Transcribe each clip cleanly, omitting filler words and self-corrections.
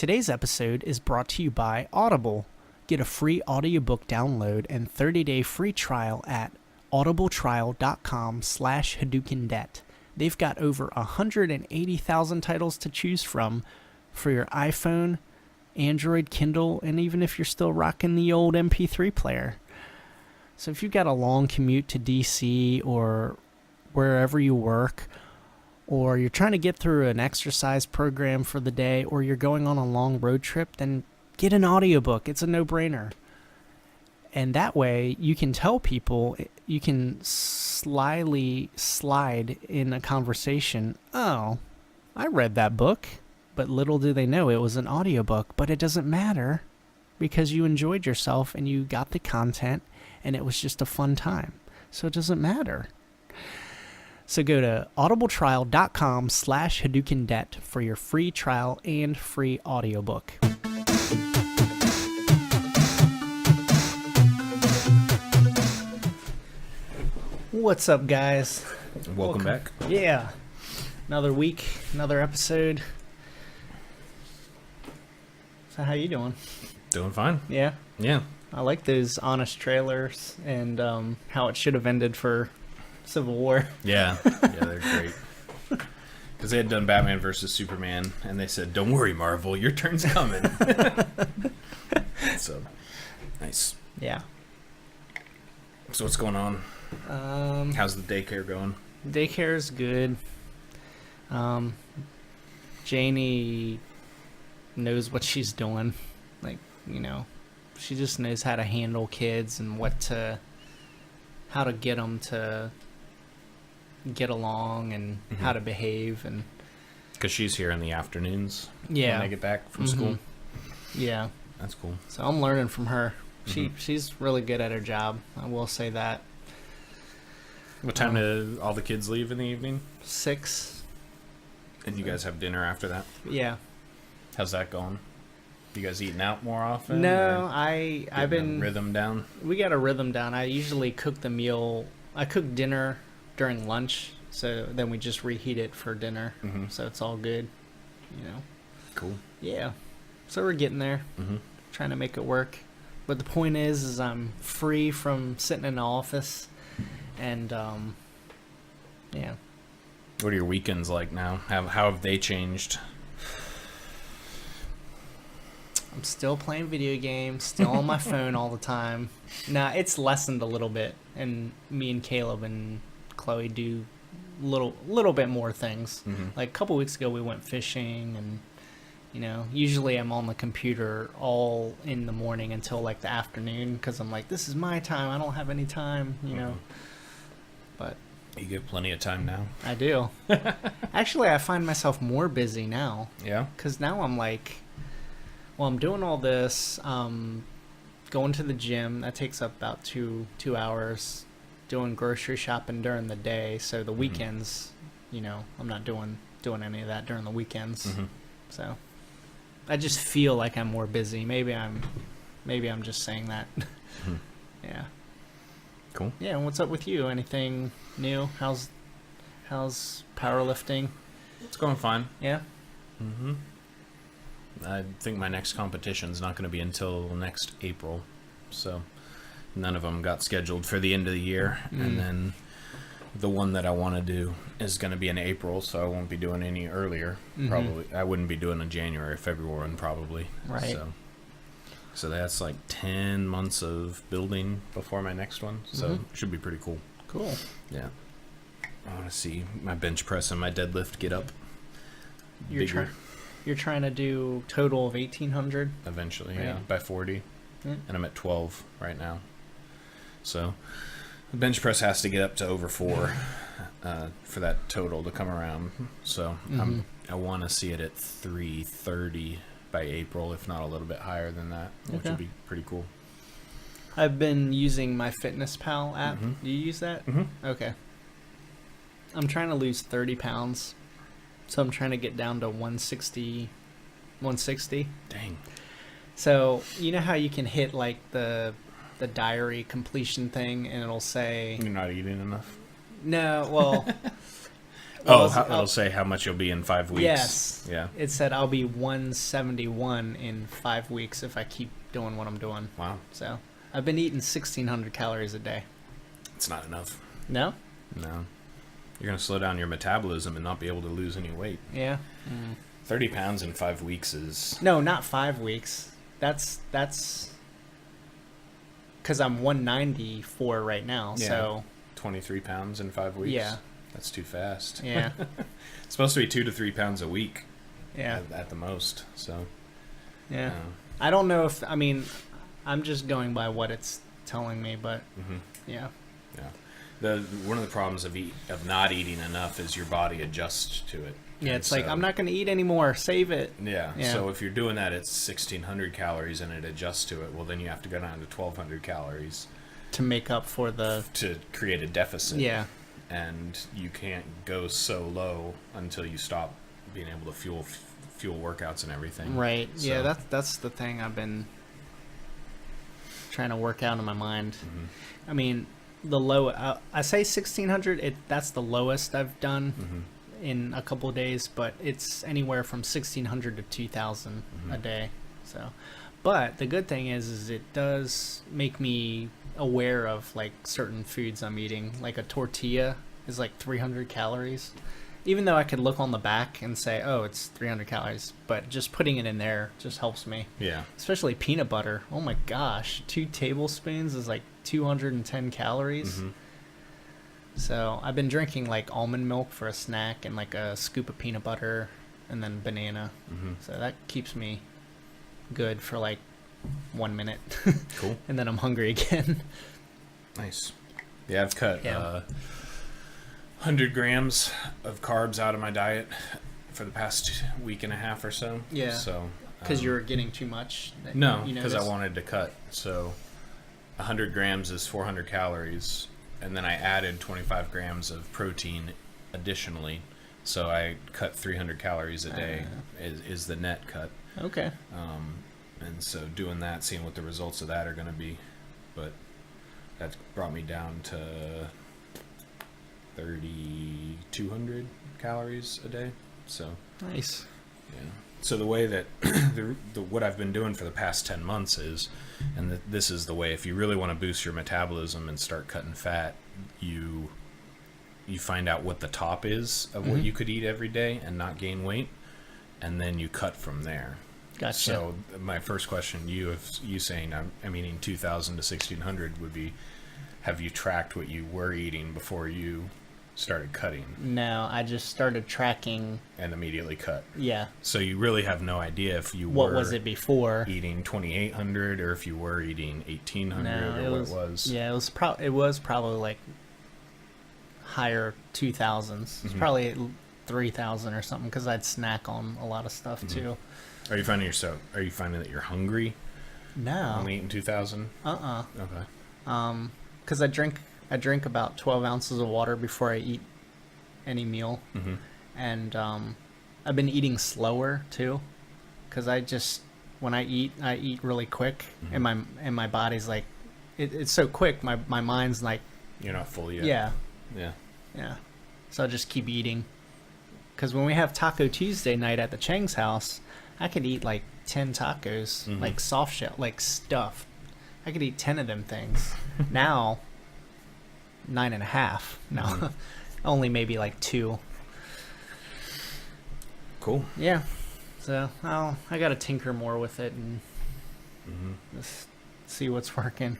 Today's episode is brought to you by Audible. Get a free audiobook download and 30-day free trial at audibletrial.com/HadokenDebt. They've got over 180,000 titles to choose from for your iPhone, Android, Kindle, and even if you're still rocking the old MP3 player. So if you've got a long commute to DC or wherever you work, or you're trying to get through an exercise program for the day, or you're going on a long road trip, then get an audiobook. It's a no-brainer. And that way, you can tell people, you can slyly slide in a conversation, oh, I read that book, but little do they know it was an audiobook. But it doesn't matter because you enjoyed yourself and you got the content and it was just a fun time. So it doesn't matter. So go to audibletrial.com/HadokenDebt for your free trial and free audiobook. What's up, guys? Welcome back. Yeah. Another week, another episode. So how you doing? Doing fine. Yeah? Yeah. I like those honest trailers and how it should have ended for Civil War. Yeah. Yeah, they're great. Because they had done Batman versus Superman, and they said, "Don't worry, Marvel, your turn's coming." So, nice. Yeah. So what's going on? How's the daycare going? Daycare's good. Janie knows what she's doing. Like, she just knows how to handle kids and how to get them to get along and how to behave. And because she's here in the afternoons. Yeah. When they get back from school. Yeah. That's cool. So I'm learning from her. She's really good at her job. I will say that. What time do all the kids leave in the evening? 6. And you guys have dinner after that? Yeah. How's that going? You guys eating out more often? No, I've been rhythm down. We got a rhythm down. I usually cook the meal. I cook dinner during lunch, so then we just reheat it for dinner. So it's all good. Cool. Yeah. So we're getting there. Trying to make it work. But the point is I'm free from sitting in the office, and yeah. What are your weekends like now? How have they changed? I'm still playing video games, still on my phone all the time. Nah, it's lessened a little bit, and me and Caleb and Chloe do little bit more things. Like a couple weeks ago, we went fishing, and usually I'm on the computer all in the morning until like the afternoon because I'm like, this is my time. I don't have any time, But you get plenty of time now. I do. Actually, I find myself more busy now. Yeah. Because now I'm like, well, I'm doing all this, going to the gym. That takes up about two hours. Doing grocery shopping during the day. So the weekends, I'm not doing any of that during the weekends. So I just feel like I'm more busy. Maybe I'm just saying that. Yeah. Cool. Yeah. And what's up with you? Anything new? How's powerlifting? It's going fine. Yeah. I think my next competition's not going to be until next April, so none of them got scheduled for the end of the year. And then the one that I want to do is going to be in April, so I won't be doing any earlier. Probably I wouldn't be doing a January, February one probably. Right. So that's like 10 months of building before my next one, so it should be pretty cool. Cool. Yeah. I want to see my bench press and my deadlift get up bigger. You're trying to do total of 1,800? Eventually, right. Yeah, by 40. And I'm at 12 right now. So the bench press has to get up to over 4 for that total to come around. So I want to see it at 330 by April, if not a little bit higher than that, which would be pretty cool. I've been using my FitnessPal app. Do you use that? Okay. I'm trying to lose 30 pounds. So I'm trying to get down to 160. Dang. So you know how you can hit like the diary completion thing and it'll say... You're not eating enough? No, well... It'll say how much you'll be in 5 weeks. Yes. Yeah. It said I'll be 171 in 5 weeks if I keep doing what I'm doing. Wow. So I've been eating 1,600 calories a day. It's not enough. No? No. You're going to slow down your metabolism and not be able to lose any weight. Yeah. 30 pounds in 5 weeks is... No, not 5 weeks. That's because I'm 194 right now. Yeah. So 23 pounds in 5 weeks? Yeah. That's too fast. Yeah. It's supposed to be 2 to 3 pounds a week. Yeah. At the most. So... Yeah. I don't know if... I mean, I'm just going by what it's telling me, but... Yeah. Yeah. One of the problems of not eating enough is your body adjusts to it. Yeah, it's like, I'm not going to eat anymore. Save it. Yeah. So if you're doing that, it's 1,600 calories and it adjusts to it. Well, then you have to go down to 1,200 calories. To make up for the... To create a deficit. Yeah. And you can't go so low until you stop being able to fuel workouts and everything. Right. So, yeah, that's the thing I've been trying to work out in my mind. I mean, the low... I say 1,600. That's the lowest I've done in a couple of days, but it's anywhere from 1,600 to 2,000 a day. So, but the good thing is it does make me aware of like certain foods I'm eating. Like a tortilla is like 300 calories. Even though I could look on the back and say, oh, it's 300 calories, but just putting it in there just helps me. Yeah. Especially peanut butter. Oh my gosh, 2 tablespoons is like 210 calories. So I've been drinking like almond milk for a snack and like a scoop of peanut butter and then banana. So that keeps me good for like 1 minute. Cool. And then I'm hungry again. Nice. Yeah, I've cut 100 grams of carbs out of my diet for the past week and a half or so. Yeah. So because you're getting too much? No, because I wanted to cut. So 100 grams is 400 calories. And then I added 25 grams of protein additionally. So I cut 300 calories a day is the net cut. Okay. And so doing that, seeing what the results of that are going to be. But that brought me down to 3,200 calories a day. So nice. Yeah. So the way that what I've been doing for the past 10 months is, and this is the way, if you really want to boost your metabolism and start cutting fat, you find out what the top is of what you could eat every day and not gain weight, and then you cut from there. Gotcha. So my first question, you saying I'm eating 2,000 to 1,600 would be, have you tracked what you were eating before you started cutting? No, I just started tracking and immediately cut. Yeah. So you really have no idea if you what were was it before eating 2,800 or if you were eating 1,800 or what it was. Yeah, it was probably like higher 2,000s. It's probably 3,000 or something because I'd snack on a lot of stuff too. Are you finding that you're hungry? No. Only eating 2,000? Okay. Because I drink about 12 ounces of water before I eat any meal. And I've been eating slower too, because when I eat really quick, and my body's like, it's so quick. My mind's like, you're not full yet. Yeah. So I just keep eating. Because when we have Taco Tuesday night at the Chang's house, I could eat like 10 tacos, like soft shell, like stuffed. I could eat 10 of them things. Now, 9.5. No, only maybe like 2. Cool. Yeah. So I got to tinker more with it and just see what's working.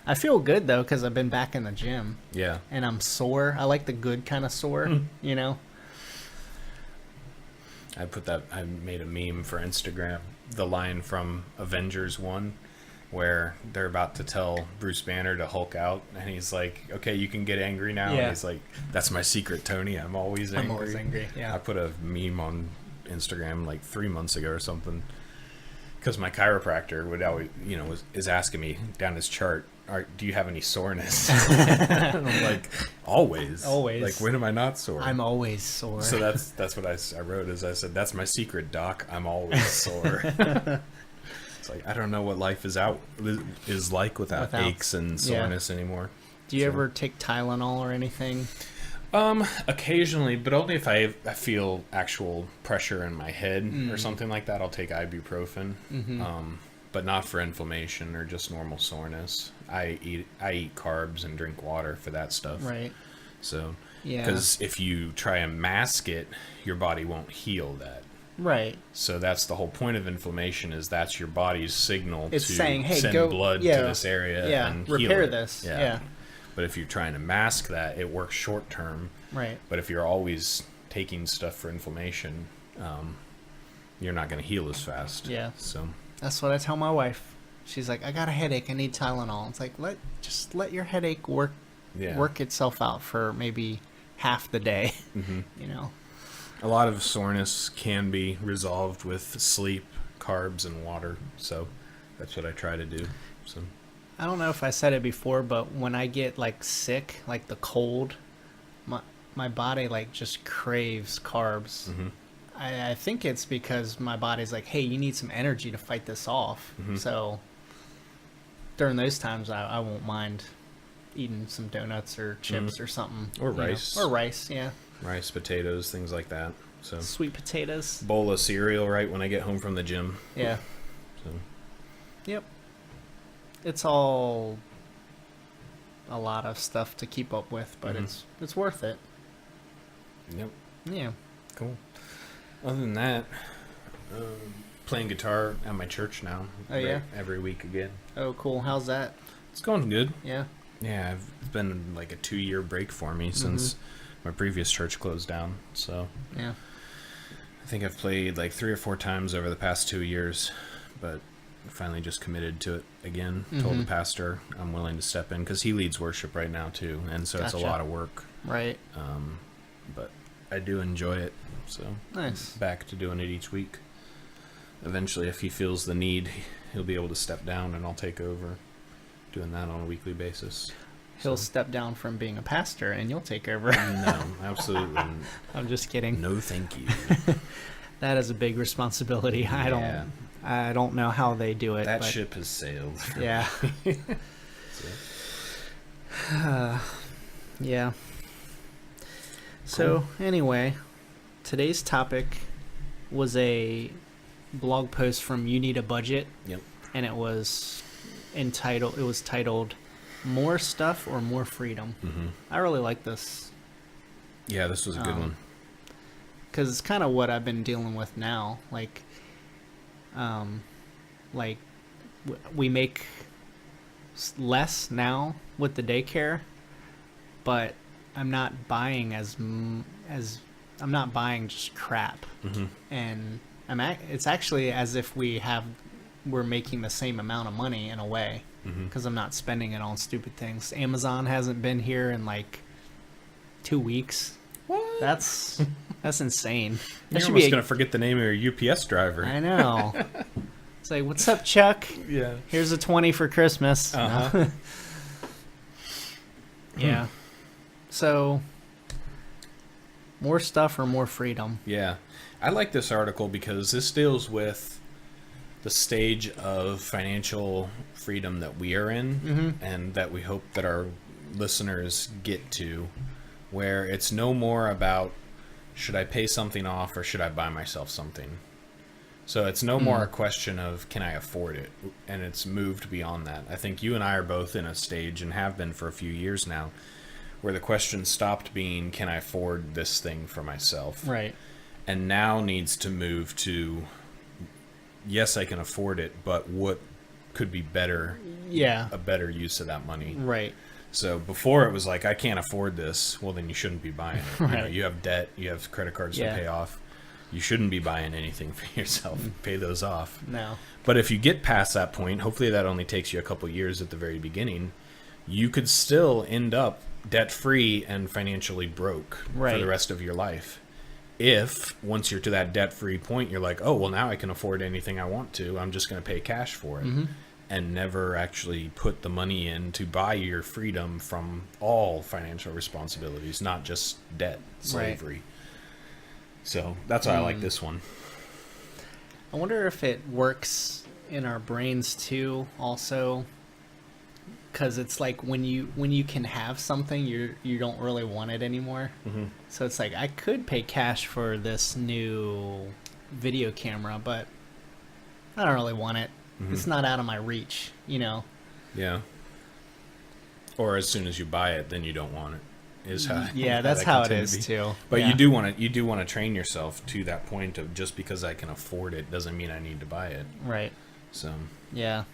I feel good though because I've been back in the gym. Yeah. And I'm sore. I like the good kind of sore, you know. I made a meme for Instagram, the line from Avengers 1 where they're about to tell Bruce Banner to Hulk out, and he's like, okay, you can get angry now. Yeah. And he's like, that's my secret, Tony. I'm always angry. I'm always angry, yeah. I put a meme on Instagram like 3 months ago or something, because my chiropractor would always, is asking me down his chart, do you have any soreness? And I'm like, always. Like, when am I not sore? I'm always sore. So that's what I wrote, is I said, that's my secret, doc. I'm always sore. It's like, I don't know what life is like without aches and soreness anymore. Do you ever take Tylenol or anything? Occasionally, but only if I feel actual pressure in my head or something like that. I'll take ibuprofen, but not for inflammation or just normal soreness. I eat carbs and drink water for that stuff. Right. So, Yeah. because if you try and mask it, your body won't heal that. Right. So that's the whole point of inflammation, is that's your body's signal It's to saying, hey, send go, blood to this area and heal repair it. this. Yeah. But if you're trying to mask that, it works short term. Right. But if you're always taking stuff for inflammation, you're not going to heal as fast. Yeah. So That's what I tell my wife. She's like, I got a headache. I need Tylenol. It's like, let your headache work itself out for maybe half the day. You know. A lot of soreness can be resolved with sleep, carbs, and water. So that's what I try to do. So I don't know if I said it before, but when I get like sick, like the cold, my body like just craves carbs. I think it's because my body's like, hey, you need some energy to fight this off. So during those times, I won't mind eating some donuts or chips or something. Or rice. Or rice, yeah. Rice, potatoes, things like that. So Sweet potatoes. bowl of cereal right when I get home from the gym. Yeah. So Yep. It's all a lot of stuff to keep up with, but it's worth it. yep, Yeah. cool. Other than that, playing guitar at my church now. Oh, yeah? Every week again. Oh, cool. How's that? It's going good. Yeah. Yeah, it's been like a 2-year break for me since my previous church closed down. So Yeah. I think I've played like 3 or 4 times over the past 2 years, but finally just committed to it again. Told the pastor I'm willing to step in because he leads worship right now too, and so it's a Gotcha. lot of work. Right. But I do enjoy it, so Nice. back to doing it each week. Eventually, if he feels the need, he'll be able to step down, and I'll take over doing that on a weekly basis. He'll step down from being a pastor, and you'll take over. No, absolutely. I'm just kidding. No, thank you. That is a big responsibility. Yeah. I don't know how they do it. That but ship has sailed. Yeah. Yeah. So anyway, today's topic was a blog post from You Need a Budget. Yep. And it was titled More Stuff or More Freedom. I really like this Yeah, this was a good one. because it's kind of what I've been dealing with now. Like we make less now with the daycare, but I'm not buying I'm not buying just crap, and it's actually as if we're making the same amount of money in a way, because I'm not spending it on stupid things. Amazon hasn't been here in like 2 weeks. What? That's insane. You're almost going to forget the name of your UPS driver. I know. It's like, what's up, Chuck? Yeah. Here's a 20 for Christmas. Uh-huh. Yeah. So, more stuff or more freedom? Yeah. I like this article because this deals with the stage of financial freedom that we are in, and that we hope that our listeners get to, where it's no more about should I pay something off or should I buy myself something. So it's no more a question of can I afford it, and it's moved beyond that. I think you and I are both in a stage, and have been for a few years now, where the question stopped being can I afford this thing for myself, Right. and now needs to move to yes, I can afford it, but what could be better, Yeah. a better use of that money. Right. So before it was like, I can't afford this. Well, then you shouldn't be buying it. Right. You know, you have debt, you have credit cards to pay off. You shouldn't be buying anything for yourself. Pay those off. No. But if you get past that point, hopefully that only takes you a couple years at the very beginning, you could still end up debt-free and financially broke for the rest of your life. If, once you're to that debt-free point, you're like, oh, well, now I can afford anything I want to. I'm just going to pay cash for it. And never actually put the money in to buy your freedom from all financial responsibilities, not just debt, slavery. Right. So that's why I like this one. I wonder if it works in our brains too, also. because it's like when you can have something, you don't really want it anymore. Mm-hmm. So it's like I could pay cash for this new video camera, but I don't really want it. Mm-hmm. It's not out of my reach, you know. Yeah. Or as soon as you buy it, then you don't want it. Is how Yeah, that's that how can it tend is to be. too. But Yeah. you do want to train yourself to that point of just because I can afford it doesn't mean I need to buy it. Right. So Yeah.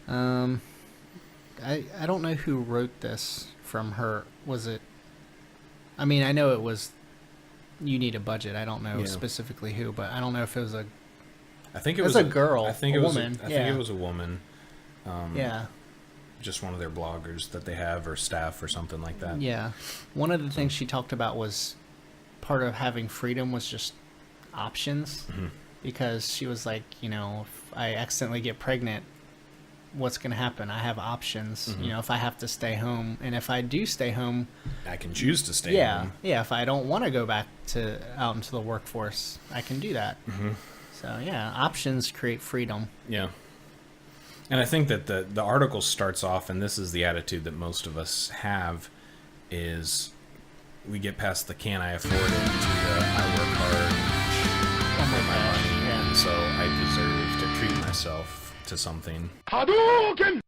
I don't know who wrote this from her. Was it? I mean, I know it was. You need a budget. I don't know Yeah. specifically who, but I don't know if it was a. I think it It was was a girl, I think a it was woman, I yeah. think it was a woman. Yeah. Just one of their bloggers that they have or staff or something like that. Yeah. One of the things she talked about was part of having freedom was just options, Mm-hmm. because she was like, you know, if I accidentally get pregnant, what's going to happen? I have options. Mm-hmm. You know, if I have to stay home, and if I do stay home, I can choose to stay yeah, home. yeah. If I don't want to go back to out into the workforce, I can do that. Mm-hmm. So yeah, options create freedom. Yeah. And I think that the article starts off, and this is the attitude that most of us have, is we get past the can I afford it to the I work hard for my money, Yeah. and so I deserve to treat myself to something. Hadoken!